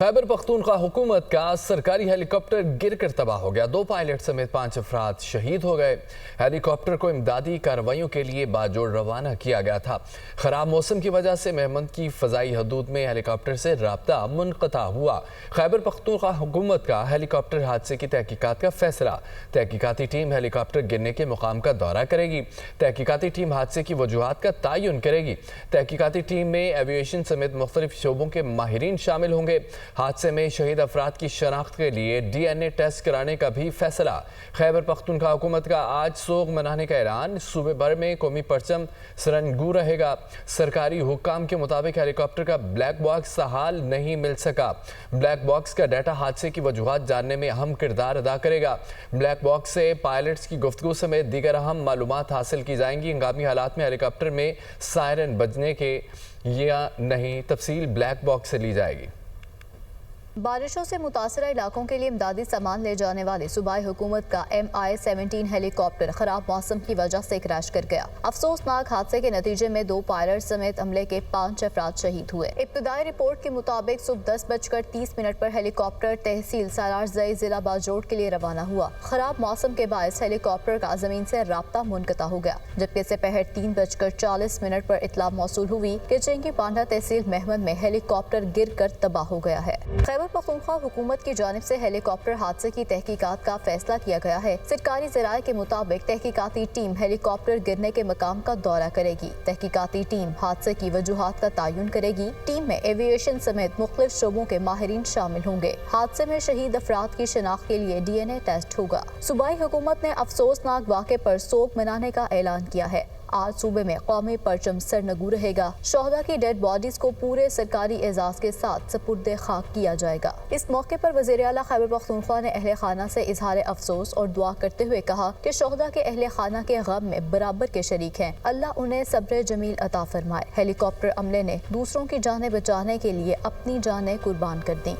خیبر پختونخوا حکومت کا سرکاری ہیلی کاپٹر گر کر تباہ ہو گیا۔ 2 پائلٹ سمیت 5 افراد شہید ہو گئے۔ ہیلی کاپٹر کو امدادی کارروائیوں کے لیے باجوڑ روانہ کیا گیا تھا۔ خراب موسم کی وجہ سے مہمند کی فضائی حدود میں ہیلی کاپٹر سے رابطہ منقطع ہوا۔ خیبر پختونخوا حکومت کا ہیلی کاپٹر حادثے کی تحقیقات کا فیصلہ۔ تحقیقاتی ٹیم ہیلی کاپٹر گرنے کے مقام کا دورہ کرے گی۔ تحقیقاتی ٹیم حادثے کی وجوہات کا تعین کرے گی۔ تحقیقاتی ٹیم میں ایوییشن سمیت مختلف شعبوں کے ماہرین شامل ہوں گے۔ حادثے میں شہید افراد کی شناخت کے لیے ڈی این اے ٹیسٹ کرانے کا بھی فیصلہ۔ خیبر پختونخوا حکومت کا آج سوگ منانے کا اعلان۔ صوبے بھر میں قومی پرچم سرنگو رہے گا۔ سرکاری حکام کے مطابق ہیلی کاپٹر کا بلیک باکس تاحال نہیں مل سکا۔ بلیک باکس کا ڈیٹا حادثے کی وجوہات جاننے میں اہم کردار ادا کرے گا۔ بلیک باکس سے پائلٹس کی گفتگو سمیت دیگر اہم معلومات حاصل کی جائیں گی۔ ہنگامی حالات میں ہیلی کاپٹر میں سائرن بجنے کے یا نہیں، تفصیل بلیک باکس سے لی جائے گی۔ بارشوں سے متاثرہ علاقوں کے لیے امدادی سامان لے جانے والے صوبائی حکومت کا MI-17 ہیلی کاپٹر خراب موسم کی وجہ سے کریش کر گیا۔ افسوسناک حادثے کے نتیجے میں 2 پائلٹ سمیت عملے کے 5 افراد شہید ہوئے۔ ابتدائی رپورٹ کے مطابق صبح 10:30 پر ہیلی کاپٹر تحصیل سالار زئی ضلع باجوڑ کے لیے روانہ ہوا۔ خراب موسم کے باعث ہیلی کاپٹر کا زمین سے رابطہ منقطع ہو گیا، جبکہ سپہر 3:40 پر اطلاع موصول ہوئی کہ چنگی پانڈا تحصیل مہمند میں ہیلی کاپٹر گر کر تباہ ہو گیا ہے۔ خیبر پختونخوا حکومت کی جانب سے ہیلی کاپٹر حادثے کی تحقیقات کا فیصلہ کیا گیا ہے۔ سرکاری ذرائع کے مطابق تحقیقاتی ٹیم ہیلی کاپٹر گرنے کے مقام کا دورہ کرے گی۔ تحقیقاتی ٹیم حادثے کی وجوہات کا تعین کرے گی۔ ٹیم میں ایوییشن سمیت مختلف شعبوں کے ماہرین شامل ہوں گے۔ حادثے میں شہید افراد کی شناخت کے لیے ڈی این اے ٹیسٹ ہوگا۔ صوبائی حکومت نے افسوسناک واقعے پر سوگ منانے کا اعلان کیا ہے۔ آج صوبے میں قومی پرچم سرنگو رہے گا۔ شہداء کی ڈیڈ باڈیز کو پورے سرکاری اعزاز کے ساتھ سپرد خاک کیا جائے گا۔ اس موقع پر وزیر اعلیٰ خیبر پختونخوا نے اہل خانہ سے اظہار افسوس اور دعا کرتے ہوئے کہا کہ شہداء کے اہل خانہ کے غم میں برابر کے شریک ہیں۔ اللہ انہیں صبر جمیل عطا فرمائے۔ ہیلی کاپٹر عملے نے دوسروں کی جانیں بچانے کے لیے اپنی جانیں قربان کر دیں۔